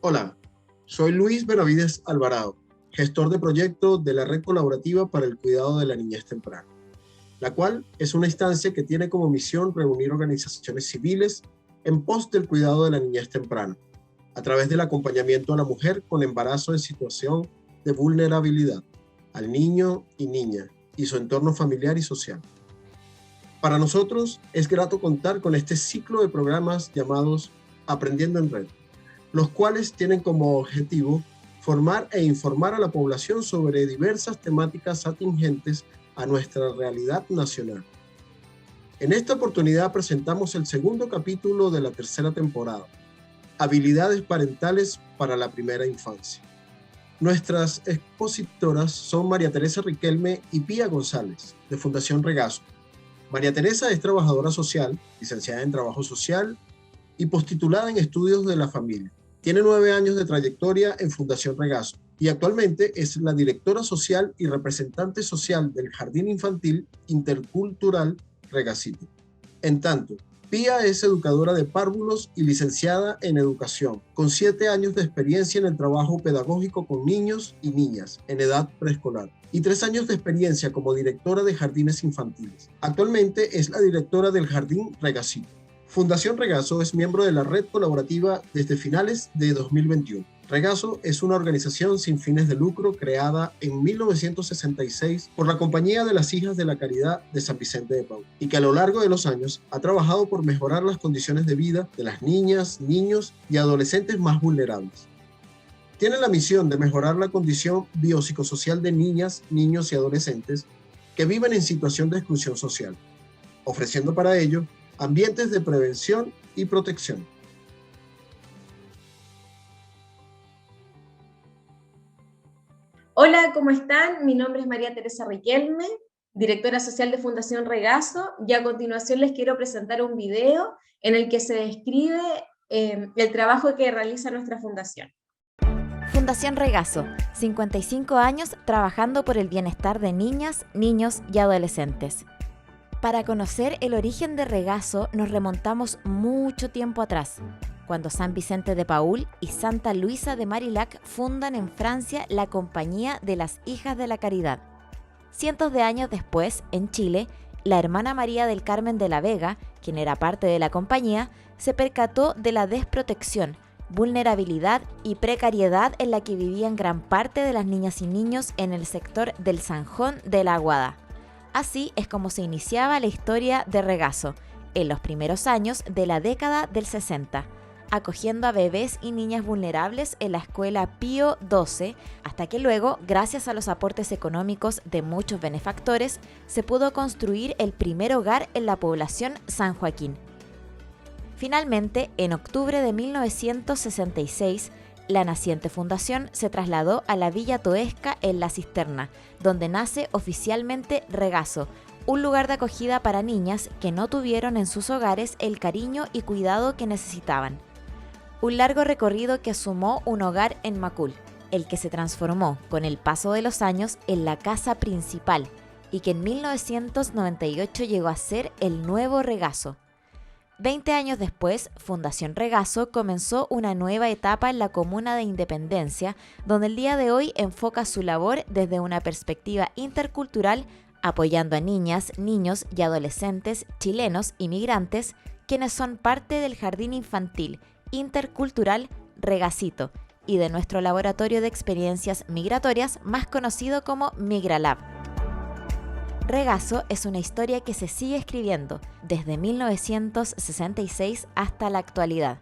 Hola, soy Luis Benavides Alvarado, gestor de proyectos de la Red Colaborativa para el Cuidado de la Niñez Temprana, la cual es una instancia que tiene como misión reunir organizaciones civiles en pos del cuidado de la niñez temprana, a través del acompañamiento a la mujer con embarazo en situación de vulnerabilidad, al niño y niña y su entorno familiar y social. Para nosotros es grato contar con este ciclo de programas llamados Aprendiendo en Red, los cuales tienen como objetivo formar e informar a la población sobre diversas temáticas atingentes a nuestra realidad nacional. En esta oportunidad presentamos el segundo capítulo de la tercera temporada, Habilidades parentales para la primera infancia. Nuestras expositoras son María Teresa Riquelme y Pía González, de Fundación Regazo. María Teresa es trabajadora social, licenciada en Trabajo Social y postitulada en Estudios de la Familia. Tiene 9 años de trayectoria en Fundación Regazo y actualmente es la directora social y representante social del Jardín Infantil Intercultural Regacito. En tanto, Pía es educadora de párvulos y licenciada en Educación, con 7 años de experiencia en el trabajo pedagógico con niños y niñas en edad preescolar y 3 años de experiencia como directora de jardines infantiles. Actualmente es la directora del Jardín Regacito. Fundación Regazo es miembro de la red colaborativa desde finales de 2021. Regazo es una organización sin fines de lucro creada en 1966 por la Compañía de las Hijas de la Caridad de San Vicente de Paúl y que a lo largo de los años ha trabajado por mejorar las condiciones de vida de las niñas, niños y adolescentes más vulnerables. Tiene la misión de mejorar la condición biopsicosocial de niñas, niños y adolescentes que viven en situación de exclusión social, ofreciendo para ello ambientes de prevención y protección. Hola, ¿cómo están? Mi nombre es María Teresa Riquelme, directora social de Fundación Regazo, y a continuación les quiero presentar un video en el que se describe el trabajo que realiza nuestra fundación. Fundación Regazo, 55 años trabajando por el bienestar de niñas, niños y adolescentes. Para conocer el origen de Regazo nos remontamos mucho tiempo atrás, cuando San Vicente de Paúl y Santa Luisa de Marillac fundan en Francia la Compañía de las Hijas de la Caridad. Cientos de años después, en Chile, la hermana María del Carmen de la Vega, quien era parte de la compañía, se percató de la desprotección, vulnerabilidad y precariedad en la que vivían gran parte de las niñas y niños en el sector del Zanjón de la Aguada. Así es como se iniciaba la historia de Regazo, en los primeros años de la década del 60, acogiendo a bebés y niñas vulnerables en la escuela Pío XII, hasta que luego, gracias a los aportes económicos de muchos benefactores, se pudo construir el primer hogar en la población San Joaquín. Finalmente, en octubre de 1966, la naciente fundación se trasladó a la Villa Toesca en La Cisterna, donde nace oficialmente Regazo, un lugar de acogida para niñas que no tuvieron en sus hogares el cariño y cuidado que necesitaban. Un largo recorrido que sumó un hogar en Macul, el que se transformó con el paso de los años en la casa principal y que en 1998 llegó a ser el nuevo Regazo. 20 años después, Fundación Regazo comenzó una nueva etapa en la comuna de Independencia, donde el día de hoy enfoca su labor desde una perspectiva intercultural, apoyando a niñas, niños y adolescentes chilenos y migrantes, quienes son parte del Jardín Infantil Intercultural Regacito y de nuestro laboratorio de experiencias migratorias más conocido como MigraLab. Regazo es una historia que se sigue escribiendo desde 1966 hasta la actualidad,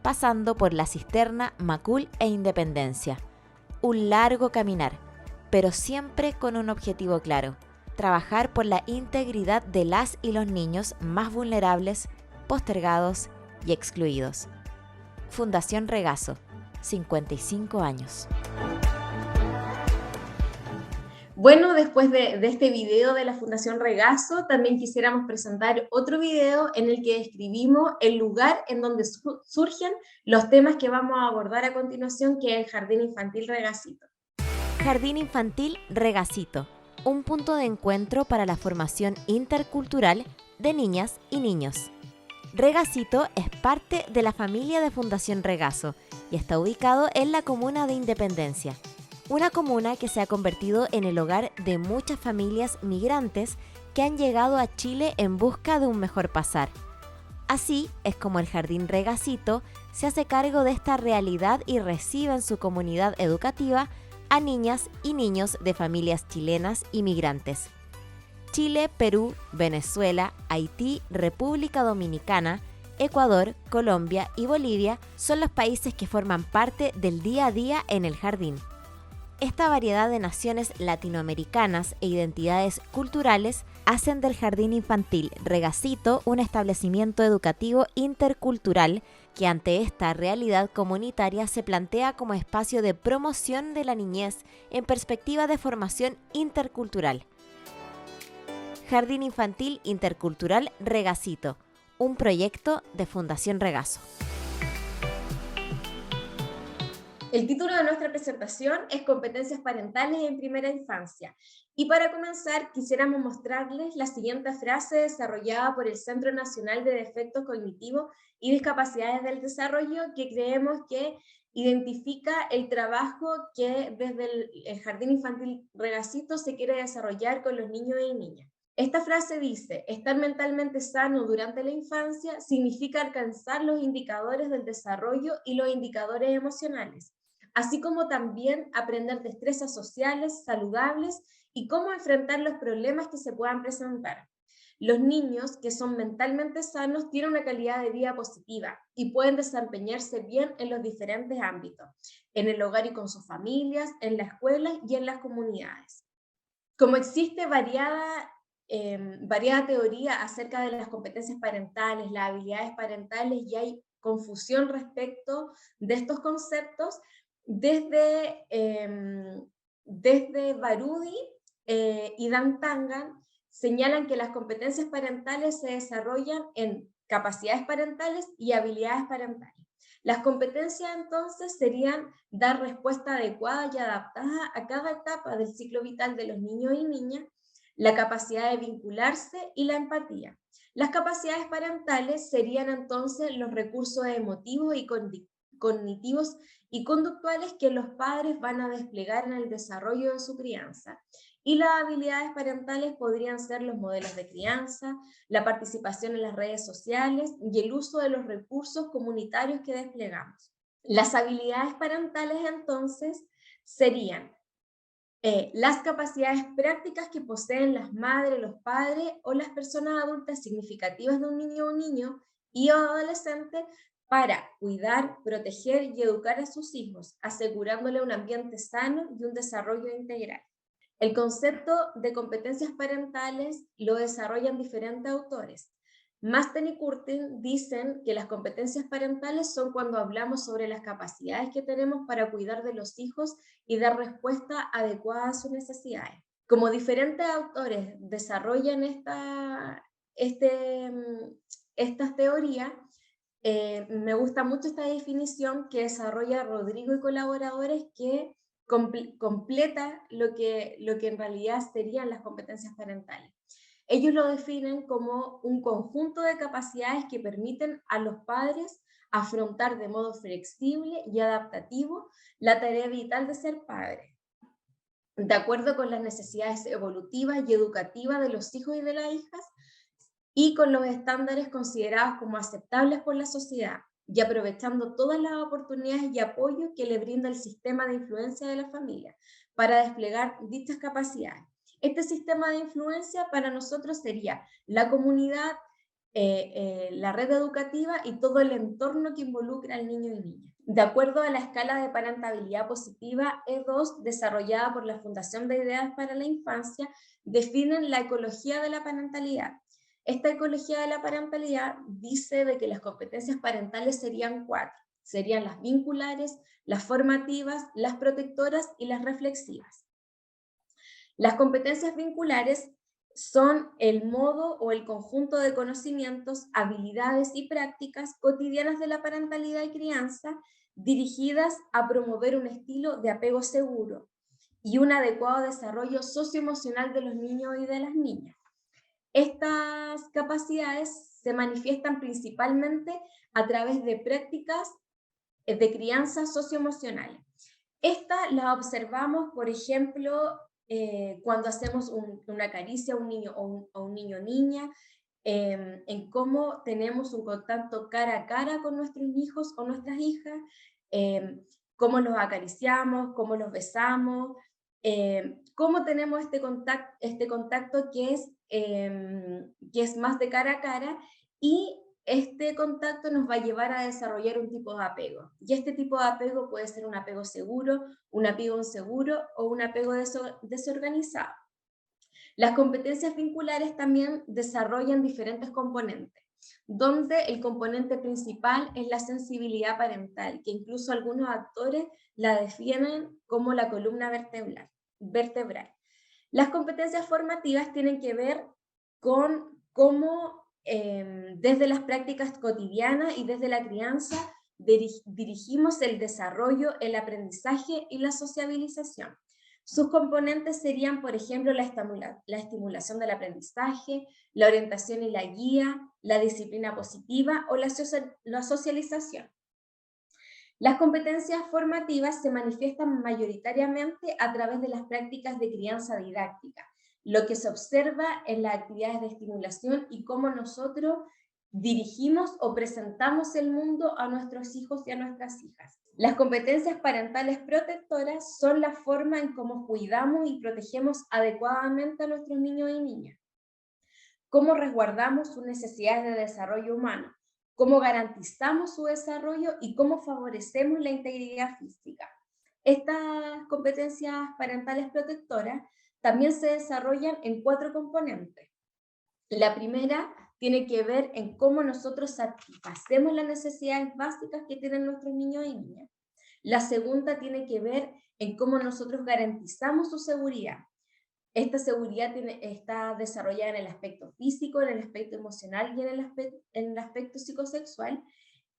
pasando por La Cisterna, Macul e Independencia. Un largo caminar, pero siempre con un objetivo claro: trabajar por la integridad de las y los niños más vulnerables, postergados y excluidos. Fundación Regazo, 55 años. Bueno, después de este video de la Fundación Regazo, también quisiéramos presentar otro video en el que describimos el lugar en donde surgen los temas que vamos a abordar a continuación, que es el Jardín Infantil Regacito. Jardín Infantil Regacito, un punto de encuentro para la formación intercultural de niñas y niños. Regacito es parte de la familia de Fundación Regazo y está ubicado en la comuna de Independencia, una comuna que se ha convertido en el hogar de muchas familias migrantes que han llegado a Chile en busca de un mejor pasar. Así es como el Jardín Regacito se hace cargo de esta realidad y recibe en su comunidad educativa a niñas y niños de familias chilenas y migrantes. Chile, Perú, Venezuela, Haití, República Dominicana, Ecuador, Colombia y Bolivia son los países que forman parte del día a día en el jardín. Esta variedad de naciones latinoamericanas e identidades culturales hacen del Jardín Infantil Regacito un establecimiento educativo intercultural que ante esta realidad comunitaria se plantea como espacio de promoción de la niñez en perspectiva de formación intercultural. Jardín Infantil Intercultural Regacito, un proyecto de Fundación Regazo. El título de nuestra presentación es Competencias parentales en primera infancia. Y para comenzar, quisiéramos mostrarles la siguiente frase desarrollada por el Centro Nacional de Defectos Cognitivos y Discapacidades del Desarrollo, que creemos que identifica el trabajo que desde el Jardín Infantil Regacito se quiere desarrollar con los niños y niñas. Esta frase dice: estar mentalmente sano durante la infancia significa alcanzar los indicadores del desarrollo y los indicadores emocionales, así como también aprender destrezas sociales, saludables y cómo enfrentar los problemas que se puedan presentar. Los niños que son mentalmente sanos tienen una calidad de vida positiva y pueden desempeñarse bien en los diferentes ámbitos, en el hogar y con sus familias, en la escuela y en las comunidades. Como existe variada teoría acerca de las competencias parentales, las habilidades parentales, y hay confusión respecto de estos conceptos, desde Barudi y Dan Tangan señalan que las competencias parentales se desarrollan en capacidades parentales y habilidades parentales. Las competencias entonces serían dar respuesta adecuada y adaptada a cada etapa del ciclo vital de los niños y niñas, la capacidad de vincularse y la empatía. Las capacidades parentales serían entonces los recursos emotivos y cognitivos y conductuales que los padres van a desplegar en el desarrollo de su crianza. Y las habilidades parentales podrían ser los modelos de crianza, la participación en las redes sociales y el uso de los recursos comunitarios que desplegamos. Las habilidades parentales entonces serían las capacidades prácticas que poseen las madres, los padres o las personas adultas significativas de un niño o niño y adolescente para cuidar, proteger y educar a sus hijos, asegurándole un ambiente sano y un desarrollo integral. El concepto de competencias parentales lo desarrollan diferentes autores. Masten y Curtin dicen que las competencias parentales son cuando hablamos sobre las capacidades que tenemos para cuidar de los hijos y dar respuesta adecuada a sus necesidades. Como diferentes autores desarrollan estas teorías, me gusta mucho esta definición que desarrolla Rodrigo y colaboradores, que completa lo que en realidad serían las competencias parentales. Ellos lo definen como un conjunto de capacidades que permiten a los padres afrontar de modo flexible y adaptativo la tarea vital de ser padre, de acuerdo con las necesidades evolutivas y educativas de los hijos y de las hijas, y con los estándares considerados como aceptables por la sociedad, y aprovechando todas las oportunidades y apoyos que le brinda el sistema de influencia de la familia para desplegar dichas capacidades. Este sistema de influencia para nosotros sería la comunidad, la red educativa y todo el entorno que involucra al niño y niña. De acuerdo a la escala de parentabilidad positiva E2, desarrollada por la Fundación de Ideas para la Infancia, definen la ecología de la parentalidad. Esta ecología de la parentalidad dice de que las competencias parentales serían 4. Serían las vinculares, las formativas, las protectoras y las reflexivas. Las competencias vinculares son el modo o el conjunto de conocimientos, habilidades y prácticas cotidianas de la parentalidad y crianza dirigidas a promover un estilo de apego seguro y un adecuado desarrollo socioemocional de los niños y de las niñas. Estas capacidades se manifiestan principalmente a través de prácticas de crianza socioemocionales. Estas las observamos, por ejemplo, cuando hacemos una caricia a un niño o un niño o niña, en cómo tenemos un contacto cara a cara con nuestros hijos o nuestras hijas, cómo los acariciamos, cómo los besamos, cómo tenemos este contacto que es más de cara a cara, y este contacto nos va a llevar a desarrollar un tipo de apego. Y este tipo de apego puede ser un apego seguro, un apego inseguro o un apego desorganizado. Las competencias vinculares también desarrollan diferentes componentes, donde el componente principal es la sensibilidad parental, que incluso algunos actores la definen como la columna vertebral. Las competencias formativas tienen que ver con cómo desde las prácticas cotidianas y desde la crianza dirigimos el desarrollo, el aprendizaje y la sociabilización. Sus componentes serían, por ejemplo, la estimulación del aprendizaje, la orientación y la guía, la disciplina positiva o la socialización. Las competencias formativas se manifiestan mayoritariamente a través de las prácticas de crianza didáctica, lo que se observa en las actividades de estimulación y cómo nosotros dirigimos o presentamos el mundo a nuestros hijos y a nuestras hijas. Las competencias parentales protectoras son la forma en cómo cuidamos y protegemos adecuadamente a nuestros niños y niñas, cómo resguardamos sus necesidades de desarrollo humano, cómo garantizamos su desarrollo y cómo favorecemos la integridad física. Estas competencias parentales protectoras también se desarrollan en 4 componentes. La primera tiene que ver en cómo nosotros satisfacemos las necesidades básicas que tienen nuestros niños y niñas. La segunda tiene que ver en cómo nosotros garantizamos su seguridad. Esta seguridad está desarrollada en el aspecto físico, en el aspecto emocional y en el aspecto psicosexual,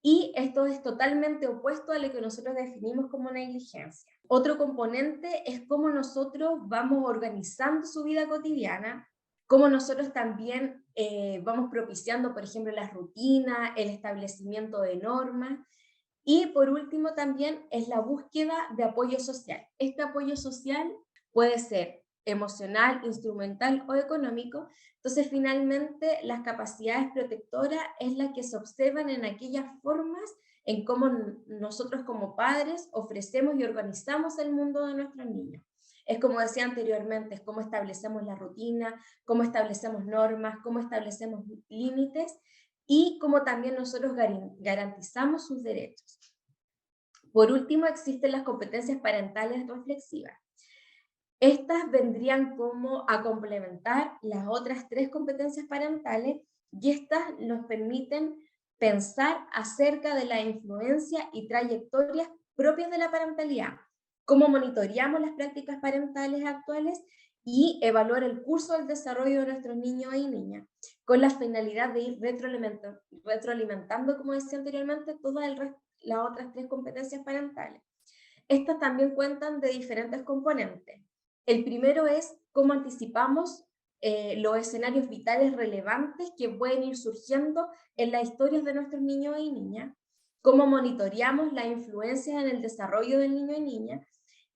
y esto es totalmente opuesto a lo que nosotros definimos como negligencia. Otro componente es cómo nosotros vamos organizando su vida cotidiana, cómo nosotros también vamos propiciando, por ejemplo, las rutinas, el establecimiento de normas, y por último también es la búsqueda de apoyo social. Este apoyo social puede ser emocional, instrumental o económico. Entonces, finalmente, las capacidades protectoras es la que se observan en aquellas formas en cómo nosotros como padres ofrecemos y organizamos el mundo de nuestros niños. Es como decía anteriormente, es cómo establecemos la rutina, cómo establecemos normas, cómo establecemos límites y cómo también nosotros garantizamos sus derechos. Por último, existen las competencias parentales reflexivas. Estas vendrían como a complementar las otras 3 competencias parentales, y estas nos permiten pensar acerca de la influencia y trayectorias propias de la parentalidad, cómo monitoreamos las prácticas parentales actuales y evaluar el curso del desarrollo de nuestros niños y niñas, con la finalidad de ir retroalimentando, como decía anteriormente, todas las otras 3 competencias parentales. Estas también cuentan de diferentes componentes. El primero es cómo anticipamos los escenarios vitales relevantes que pueden ir surgiendo en las historias de nuestros niños y niñas, cómo monitoreamos las influencias en el desarrollo del niño y niña,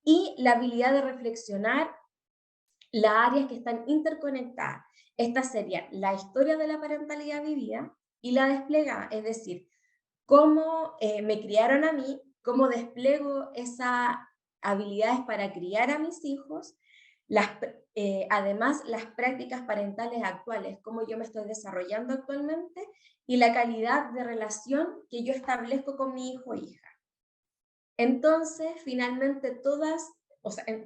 y la habilidad de reflexionar las áreas que están interconectadas. Estas serían la historia de la parentalidad vivida y la desplegada, es decir, cómo me criaron a mí, cómo despliego esas habilidades para criar a mis hijos, además las prácticas parentales actuales, cómo yo me estoy desarrollando actualmente y la calidad de relación que yo establezco con mi hijo o hija. Entonces, finalmente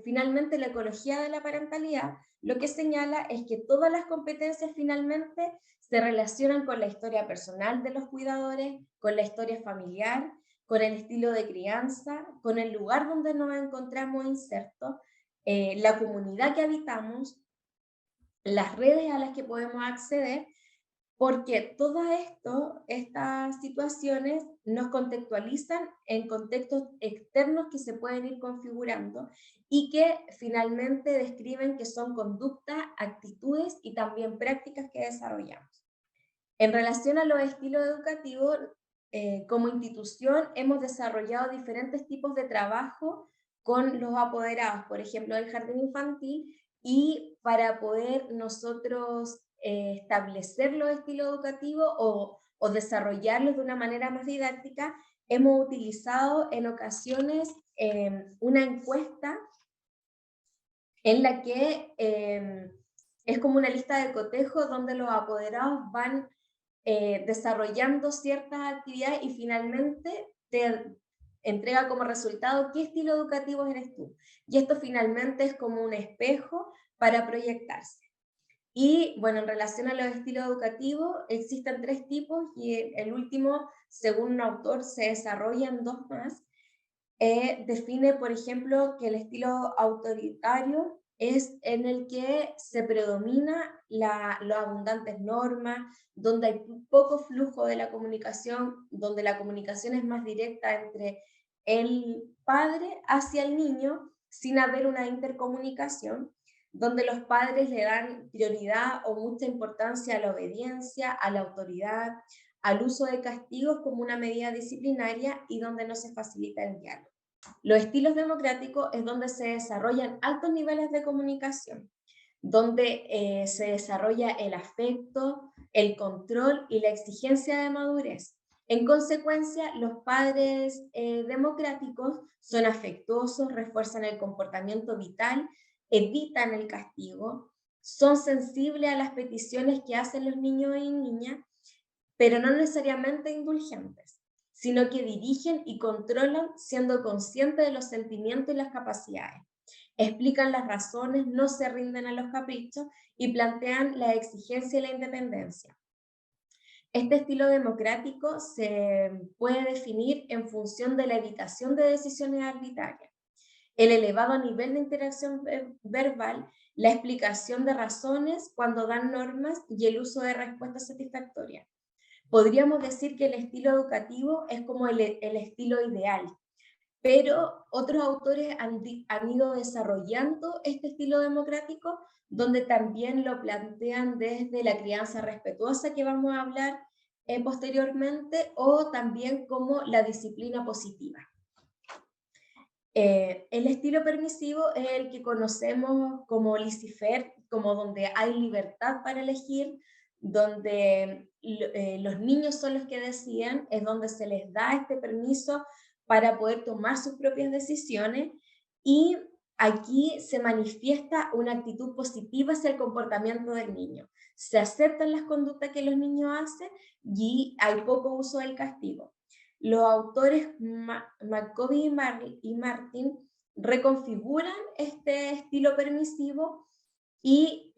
finalmente la ecología de la parentalidad lo que señala es que todas las competencias finalmente se relacionan con la historia personal de los cuidadores, con la historia familiar, con el estilo de crianza, con el lugar donde nos encontramos insertos, la comunidad que habitamos, las redes a las que podemos acceder, porque estas situaciones nos contextualizan en contextos externos que se pueden ir configurando y que finalmente describen que son conductas, actitudes y también prácticas que desarrollamos. En relación a los estilos educativos, como institución hemos desarrollado diferentes tipos de trabajo con los apoderados, por ejemplo, del jardín infantil, y para poder nosotros establecer los estilos educativos o desarrollarlos de una manera más didáctica, hemos utilizado en ocasiones una encuesta en la que es como una lista de cotejo donde los apoderados van desarrollando ciertas actividades y finalmente te entrega como resultado qué estilo educativo eres tú. Y esto finalmente es como un espejo para proyectarse. Y bueno, en relación a los estilos educativos, existen 3 tipos y el último, según un autor, se desarrollan 2 más. Define, por ejemplo, que el estilo autoritario es en el que se predomina las abundantes normas, donde hay poco flujo de la comunicación, donde la comunicación es más directa entre el padre hacia el niño, sin haber una intercomunicación, donde los padres le dan prioridad o mucha importancia a la obediencia, a la autoridad, al uso de castigos como una medida disciplinaria y donde no se facilita el diálogo. Los estilos democráticos es donde se desarrollan altos niveles de comunicación, donde se desarrolla el afecto, el control y la exigencia de madurez. En consecuencia, los padres democráticos son afectuosos, refuerzan el comportamiento vital, evitan el castigo, son sensibles a las peticiones que hacen los niños y niñas, pero no necesariamente indulgentes, sino que dirigen y controlan siendo conscientes de los sentimientos y las capacidades. Explican las razones, no se rinden a los caprichos y plantean la exigencia y la independencia. Este estilo democrático se puede definir en función de la evitación de decisiones arbitrarias, el elevado nivel de interacción verbal, la explicación de razones cuando dan normas y el uso de respuestas satisfactorias. Podríamos decir que el estilo educativo es como el estilo ideal, pero otros autores han ido desarrollando este estilo democrático, donde también lo plantean desde la crianza respetuosa, que vamos a hablar posteriormente, o también como la disciplina positiva. El estilo permisivo es el que conocemos como laissez-faire, como donde hay libertad para elegir, donde los niños son los que deciden, es donde se les da este permiso para poder tomar sus propias decisiones, y aquí se manifiesta una actitud positiva hacia el comportamiento del niño. Se aceptan las conductas que los niños hacen y hay poco uso del castigo. Los autores McCovey y Martin reconfiguran este estilo permisivo y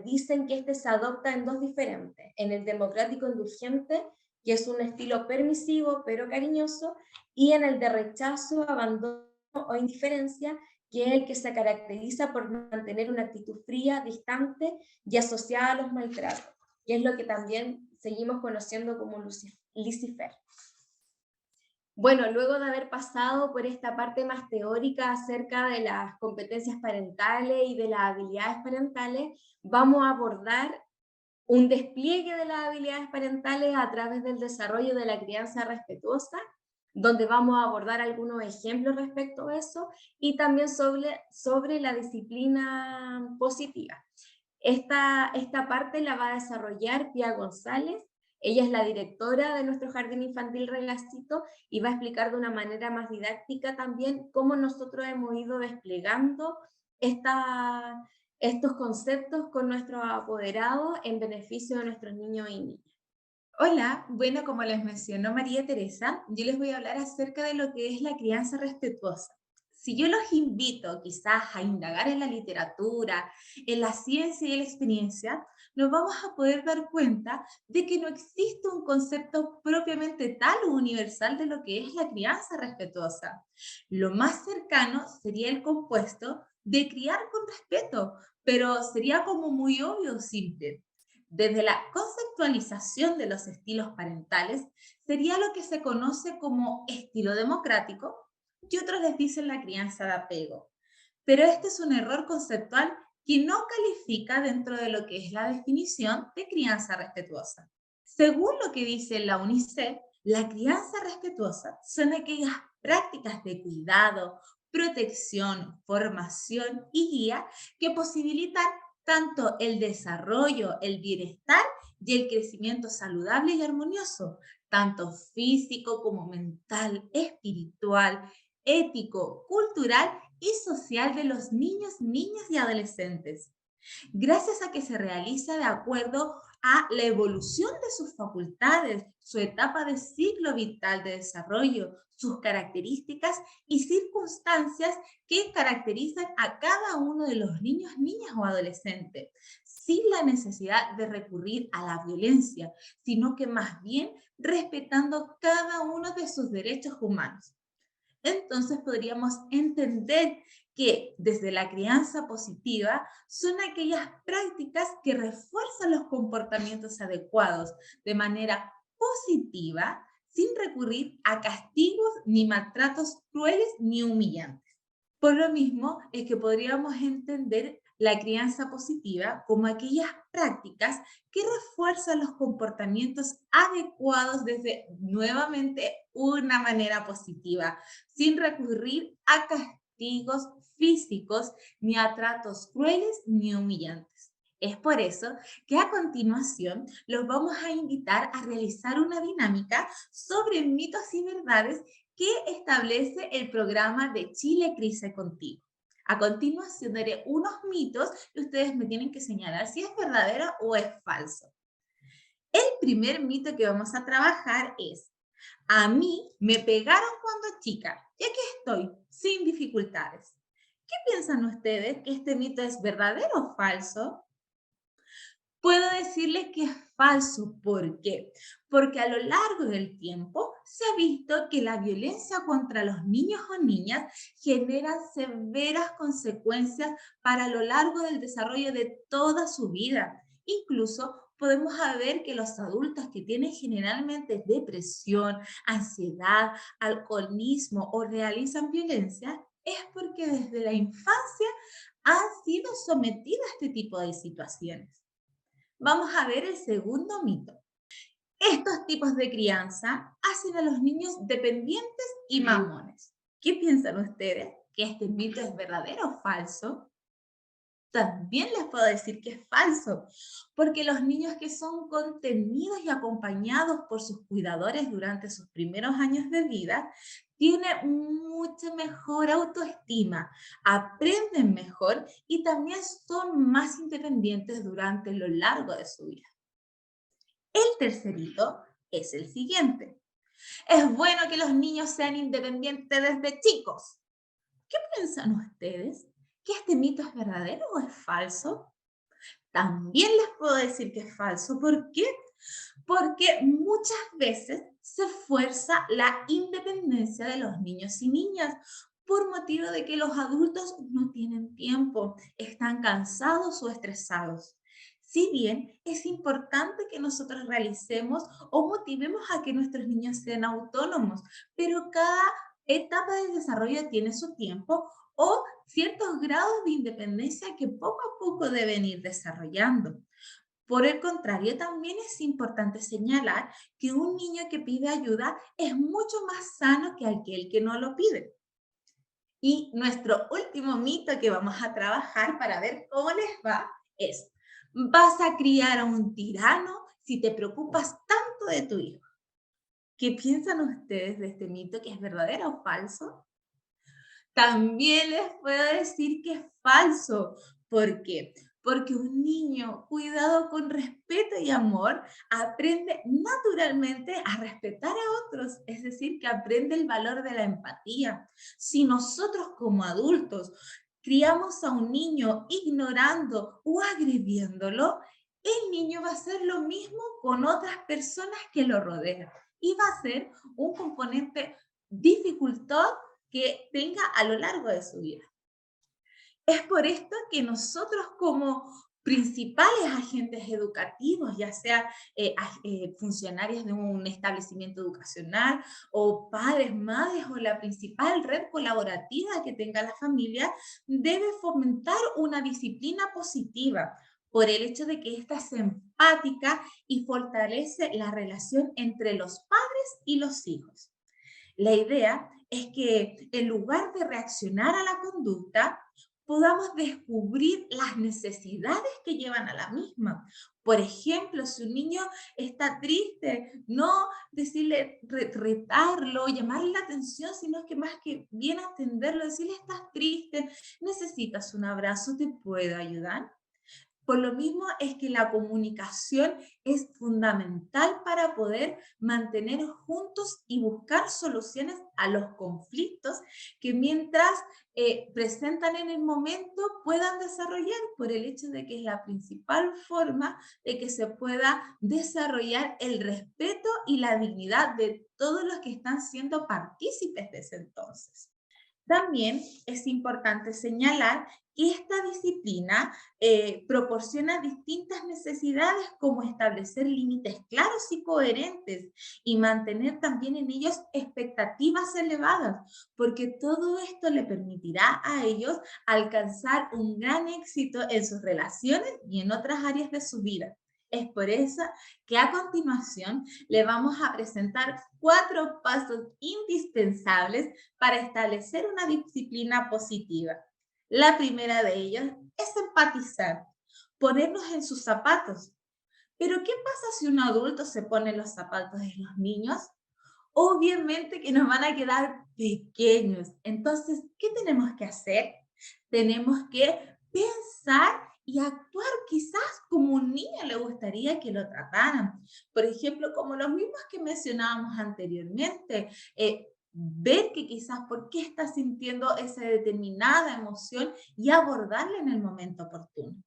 dicen que este se adopta en 2 diferentes, en el democrático indulgente, que es un estilo permisivo pero cariñoso, y en el de rechazo, abandono o indiferencia, que es el que se caracteriza por mantener una actitud fría, distante y asociada a los maltratos, que es lo que también seguimos conociendo como laissez-faire. Bueno, luego de haber pasado por esta parte más teórica acerca de las competencias parentales y de las habilidades parentales, vamos a abordar un despliegue de las habilidades parentales a través del desarrollo de la crianza respetuosa, donde vamos a abordar algunos ejemplos respecto a eso y también sobre la disciplina positiva. Esta parte la va a desarrollar Pía González. Ella es la directora de nuestro Jardín Infantil Regacito y va a explicar de una manera más didáctica también cómo nosotros hemos ido desplegando estos conceptos con nuestros apoderados en beneficio de nuestros niños y niñas. Hola, bueno, como les mencionó María Teresa, yo les voy a hablar acerca de lo que es la crianza respetuosa. Si yo los invito quizás a indagar en la literatura, en la ciencia y en la experiencia, nos vamos a poder dar cuenta de que no existe un concepto propiamente tal o universal de lo que es la crianza respetuosa. Lo más cercano sería el compuesto de criar con respeto, pero sería como muy obvio o simple. Desde la conceptualización de los estilos parentales, sería lo que se conoce como estilo democrático, y otros les dicen la crianza de apego. Pero este es un error conceptual que no califica dentro de lo que es la definición de crianza respetuosa. Según lo que dice la UNICEF, la crianza respetuosa son aquellas prácticas de cuidado, protección, formación y guía que posibilitan tanto el desarrollo, el bienestar y el crecimiento saludable y armonioso, tanto físico como mental, espiritual, ético, cultural y social de los niños, niñas y adolescentes, gracias a que se realiza de acuerdo a la evolución de sus facultades, su etapa de ciclo vital de desarrollo, sus características y circunstancias que caracterizan a cada uno de los niños, niñas o adolescentes, sin la necesidad de recurrir a la violencia, sino que más bien respetando cada uno de sus derechos humanos. Entonces podríamos entender que desde la crianza positiva son aquellas prácticas que refuerzan los comportamientos adecuados de manera positiva, sin recurrir a castigos ni maltratos crueles ni humillantes. Por lo mismo es que podríamos entender la crianza positiva como aquellas prácticas que refuerzan los comportamientos adecuados desde nuevamente una manera positiva, sin recurrir a castigos físicos ni a tratos crueles ni humillantes. Es por eso que a continuación los vamos a invitar a realizar una dinámica sobre mitos y verdades que establece el programa de Chile Crece Contigo. A continuación daré unos mitos y ustedes me tienen que señalar si es verdadero o es falso. El primer mito que vamos a trabajar es: a mí me pegaron cuando chica y aquí estoy, sin dificultades. ¿Qué piensan ustedes? ¿Que este mito es verdadero o falso? Puedo decirles que es falso. ¿Por qué? Porque a lo largo del tiempo se ha visto que la violencia contra los niños o niñas genera severas consecuencias para lo largo del desarrollo de toda su vida. Incluso podemos ver que los adultos que tienen generalmente depresión, ansiedad, alcoholismo o realizan violencia es porque desde la infancia han sido sometidos a este tipo de situaciones. Vamos a ver el segundo mito. Estos tipos de crianza hacen a los niños dependientes y mamones. ¿Qué piensan ustedes? ¿Que este mito es verdadero o falso? También les puedo decir que es falso, porque los niños que son contenidos y acompañados por sus cuidadores durante sus primeros años de vida tienen mucha mejor autoestima, aprenden mejor y también son más independientes durante lo largo de su vida. El tercerito es el siguiente. Es bueno que los niños sean independientes desde chicos. ¿Qué piensan ustedes? ¿Que este mito es verdadero o es falso? También les puedo decir que es falso. ¿Por qué? Porque muchas veces se fuerza la independencia de los niños y niñas por motivo de que los adultos no tienen tiempo, están cansados o estresados. Si bien es importante que nosotros realicemos o motivemos a que nuestros niños sean autónomos, pero cada etapa del desarrollo tiene su tiempo o ciertos grados de independencia que poco a poco deben ir desarrollando. Por el contrario, también es importante señalar que un niño que pide ayuda es mucho más sano que aquel que no lo pide. Y nuestro último mito que vamos a trabajar para ver cómo les va es: vas a criar a un tirano si te preocupas tanto de tu hijo. ¿Qué piensan ustedes de este mito, que es verdadero o falso? También les puedo decir que es falso. ¿Por qué? Porque un niño cuidado con respeto y amor aprende naturalmente a respetar a otros, es decir, que aprende el valor de la empatía. Si nosotros como adultos criamos a un niño ignorando o agrediéndolo, el niño va a hacer lo mismo con otras personas que lo rodean y va a ser un componente dificultoso que tenga a lo largo de su vida. Es por esto que nosotros como principales agentes educativos, ya sea funcionarios de un establecimiento educacional o padres, madres o la principal red colaborativa que tenga la familia, debe fomentar una disciplina positiva. por el hecho de que ésta es empática y fortalece la relación entre los padres y los hijos. La idea es que en lugar de reaccionar a la conducta, podamos descubrir las necesidades que llevan a la misma. Por ejemplo, si un niño está triste, no decirle, retarlo, llamarle la atención, sino que más que bien atenderlo, decirle, estás triste, necesitas un abrazo, ¿te puedo ayudar? Por lo mismo es que la comunicación es fundamental para poder mantener juntos y buscar soluciones a los conflictos que mientras presentan en el momento puedan desarrollar por el hecho de que es la principal forma de que se pueda desarrollar el respeto y la dignidad de todos los que están siendo partícipes de ese entonces. También es importante señalar que esta disciplina proporciona distintas necesidades como establecer límites claros y coherentes y mantener también en ellos expectativas elevadas, porque todo esto le permitirá a ellos alcanzar un gran éxito en sus relaciones y en otras áreas de su vida. Es por eso que a continuación le vamos a presentar 4 pasos indispensables para establecer una disciplina positiva. La primera de ellas es empatizar, ponernos en sus zapatos. Pero ¿qué pasa si un adulto se pone en los zapatos de los niños? Obviamente que nos van a quedar pequeños. Entonces, ¿qué tenemos que hacer? Tenemos que pensar y actuar quizás como un niño le gustaría que lo trataran. Por ejemplo, como los mismos que mencionábamos anteriormente, ver que quizás por qué está sintiendo esa determinada emoción y abordarla en el momento oportuno.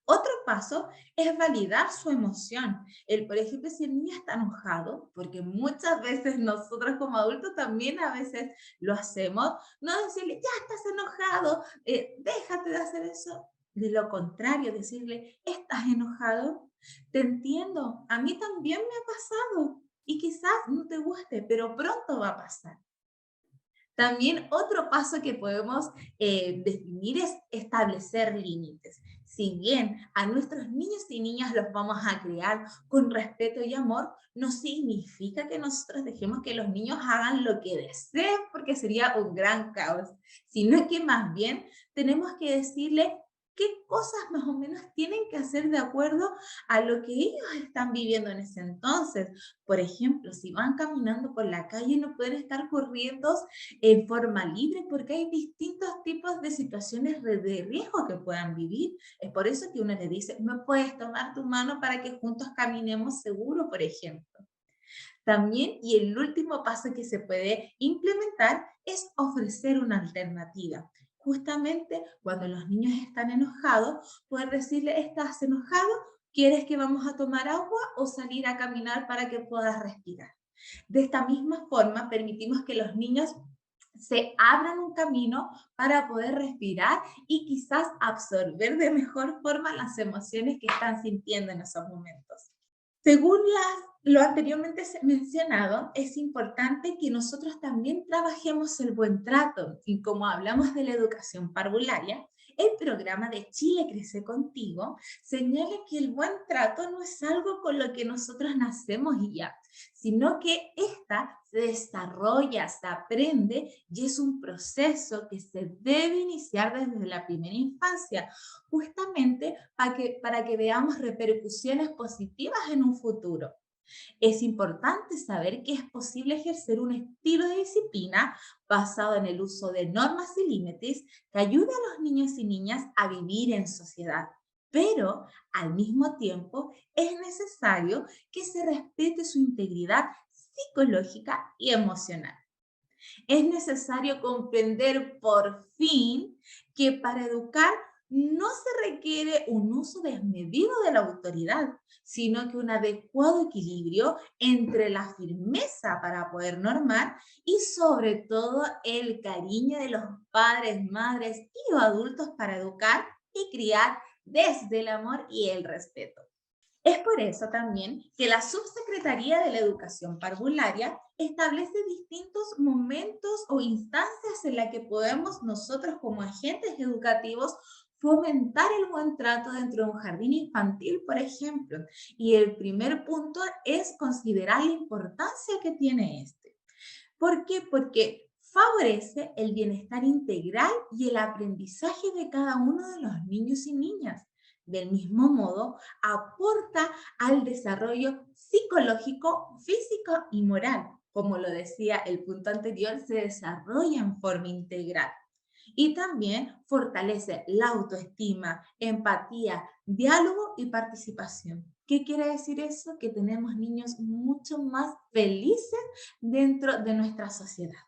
Otro paso es validar su emoción. Por ejemplo, si el niño está enojado, porque muchas veces nosotros como adultos también a veces lo hacemos, no decirle, ya estás enojado, déjate de hacer eso. De lo contrario, decirle, estás enojado, te entiendo, a mí también me ha pasado y quizás no te guste, pero pronto va a pasar. También otro paso que podemos definir es establecer límites. Si bien a nuestros niños y niñas los vamos a criar con respeto y amor, no significa que nosotros dejemos que los niños hagan lo que deseen, porque sería un gran caos, sino que más bien tenemos que decirle qué cosas más o menos tienen que hacer de acuerdo a lo que ellos están viviendo en ese entonces. Por ejemplo, si van caminando por la calle, no pueden estar corriendo en forma libre porque hay distintos tipos de situaciones de riesgo que puedan vivir. Es por eso que uno le dice, ¿me puedes tomar tu mano para que juntos caminemos seguro, por ejemplo? También, y el último paso que se puede implementar es ofrecer una alternativa. Justamente cuando los niños están enojados, poder decirle, ¿estás enojado? ¿Quieres que vamos a tomar agua o salir a caminar para que puedas respirar? De esta misma forma, permitimos que los niños se abran un camino para poder respirar y quizás absorber de mejor forma las emociones que están sintiendo en esos momentos. Según lo anteriormente mencionado, es importante que nosotros también trabajemos el buen trato. Y como hablamos de la educación parvularia, el programa de Chile Crece Contigo señala que el buen trato no es algo con lo que nosotros nacemos y ya, sino que esta se desarrolla, se aprende y es un proceso que se debe iniciar desde la primera infancia, justamente para que veamos repercusiones positivas en un futuro. Es importante saber que es posible ejercer un estilo de disciplina basado en el uso de normas y límites que ayude a los niños y niñas a vivir en sociedad. Pero al mismo tiempo es necesario que se respete su integridad psicológica y emocional. Es necesario comprender por fin que para educar no se requiere un uso desmedido de la autoridad, sino que un adecuado equilibrio entre la firmeza para poder normar y sobre todo el cariño de los padres, madres y los adultos para educar y criar desde el amor y el respeto. Es por eso también que la Subsecretaría de la Educación Parvularia establece distintos momentos o instancias en las que podemos nosotros como agentes educativos fomentar el buen trato dentro de un jardín infantil, por ejemplo. Y el primer punto es considerar la importancia que tiene este. ¿Por qué? Porque favorece el bienestar integral y el aprendizaje de cada uno de los niños y niñas. Del mismo modo, aporta al desarrollo psicológico, físico y moral. Como lo decía el punto anterior, se desarrolla en forma integral. Y también fortalece la autoestima, empatía, diálogo y participación. ¿Qué quiere decir eso? Que tenemos niños mucho más felices dentro de nuestra sociedad.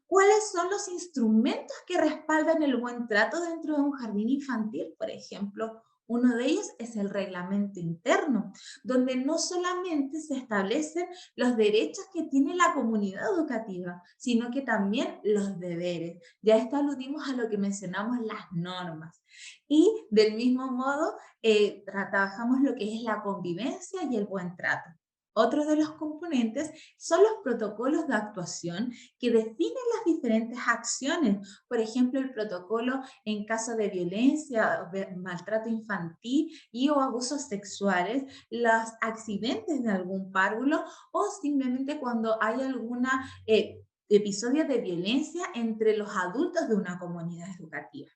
¿Cuáles son los instrumentos que respaldan el buen trato dentro de un jardín infantil? Por ejemplo, uno de ellos es el reglamento interno, donde no solamente se establecen los derechos que tiene la comunidad educativa, sino que también los deberes. Ya esto aludimos a lo que mencionamos, las normas. Y del mismo modo, trabajamos lo que es la convivencia y el buen trato. Otro de los componentes son los protocolos de actuación que definen las diferentes acciones. Por ejemplo, el protocolo en caso de violencia, maltrato infantil y o abusos sexuales, los accidentes de algún párvulo o simplemente cuando hay alguna episodio de violencia entre los adultos de una comunidad educativa.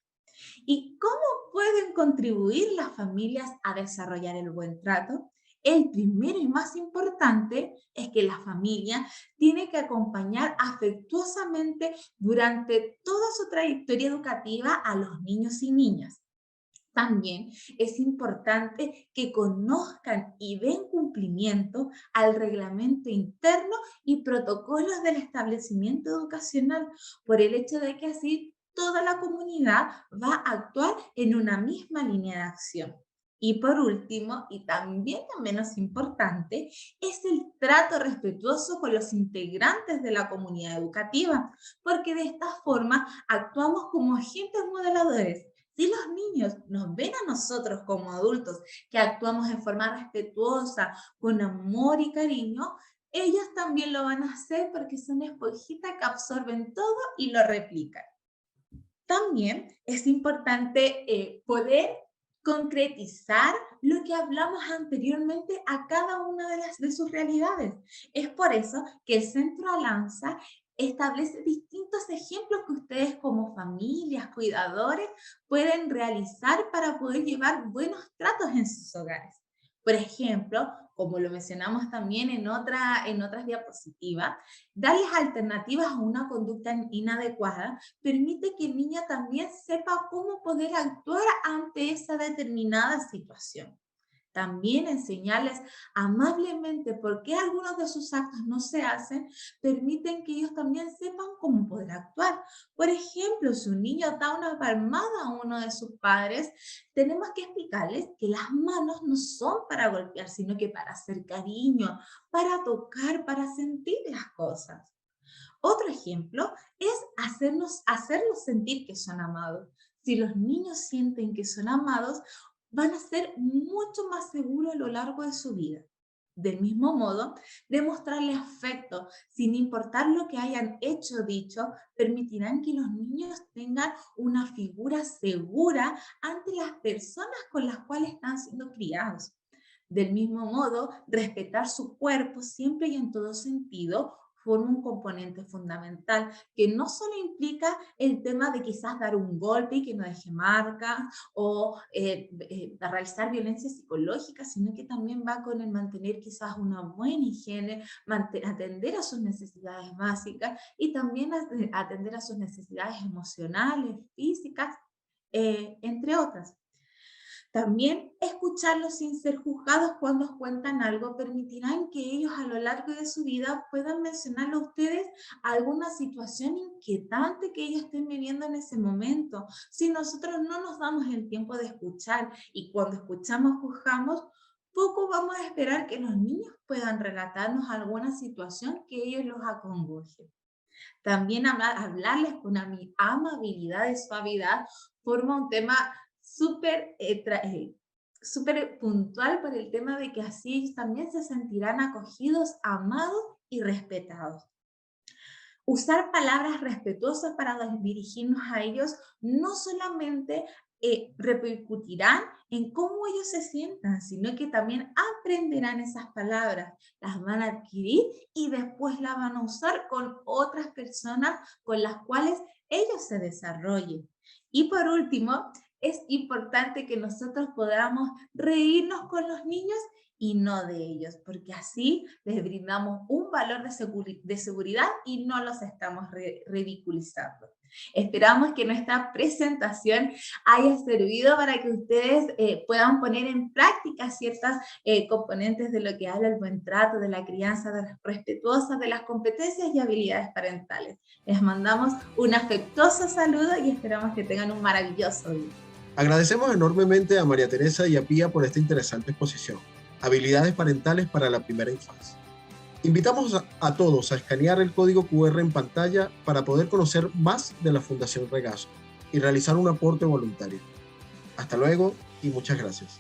¿Y cómo pueden contribuir las familias a desarrollar el buen trato? El primero y más importante es que la familia tiene que acompañar afectuosamente durante toda su trayectoria educativa a los niños y niñas. También es importante que conozcan y den cumplimiento al reglamento interno y protocolos del establecimiento educacional, por el hecho de que así toda la comunidad va a actuar en una misma línea de acción. Y por último, y también no menos importante, es el trato respetuoso con los integrantes de la comunidad educativa, porque de esta forma actuamos como agentes modeladores. Si los niños nos ven a nosotros como adultos que actuamos en forma respetuosa, con amor y cariño, ellos también lo van a hacer porque son esponjitas que absorben todo y lo replican. También es importante poder concretizar lo que hablamos anteriormente a cada una de sus realidades. Es por eso que el Centro Alanza establece distintos ejemplos que ustedes como familias, cuidadores, pueden realizar para poder llevar buenos tratos en sus hogares. Por ejemplo, como lo mencionamos también en otras diapositivas, darles alternativas a una conducta inadecuada permite que el niño también sepa cómo poder actuar ante esa determinada situación. También enseñarles amablemente por qué algunos de sus actos no se hacen, permiten que ellos también sepan cómo poder actuar. Por ejemplo, si un niño da una palmada a uno de sus padres, tenemos que explicarles que las manos no son para golpear, sino que para hacer cariño, para tocar, para sentir las cosas. Otro ejemplo es hacerlos sentir que son amados. Si los niños sienten que son amados, van a ser mucho más seguros a lo largo de su vida. Del mismo modo, demostrarle afecto, sin importar lo que hayan hecho o dicho, permitirán que los niños tengan una figura segura ante las personas con las cuales están siendo criados. Del mismo modo, respetar su cuerpo siempre y en todo sentido forma un componente fundamental que no solo implica el tema de quizás dar un golpe y que no deje marcas o realizar violencia psicológica, sino que también va con el mantener quizás una buena higiene, atender a sus necesidades básicas y también atender a sus necesidades emocionales, físicas, entre otras. También escucharlos sin ser juzgados cuando os cuentan algo permitirán que ellos a lo largo de su vida puedan mencionarle a ustedes alguna situación inquietante que ellos estén viviendo en ese momento. Si nosotros no nos damos el tiempo de escuchar y cuando escuchamos juzgamos, poco vamos a esperar que los niños puedan relatarnos alguna situación que ellos los acongoje. También hablarles con amabilidad y suavidad forma un tema súper puntual por el tema de que así ellos también se sentirán acogidos, amados y respetados. Usar palabras respetuosas para dirigirnos a ellos no solamente repercutirán en cómo ellos se sientan, sino que también aprenderán esas palabras, las van a adquirir y después las van a usar con otras personas con las cuales ellos se desarrollen. Y por último, es importante que nosotros podamos reírnos con los niños y no de ellos, porque así les brindamos un valor de seguridad y no los estamos ridiculizando. Esperamos que nuestra presentación haya servido para que ustedes puedan poner en práctica ciertas componentes de lo que habla el buen trato, de la crianza respetuosa, de las competencias y habilidades parentales. Les mandamos un afectuoso saludo y esperamos que tengan un maravilloso día. Agradecemos enormemente a María Teresa y a Pía por esta interesante exposición, Habilidades Parentales para la Primera Infancia. Invitamos a todos a escanear el código QR en pantalla para poder conocer más de la Fundación Regazo y realizar un aporte voluntario. Hasta luego y muchas gracias.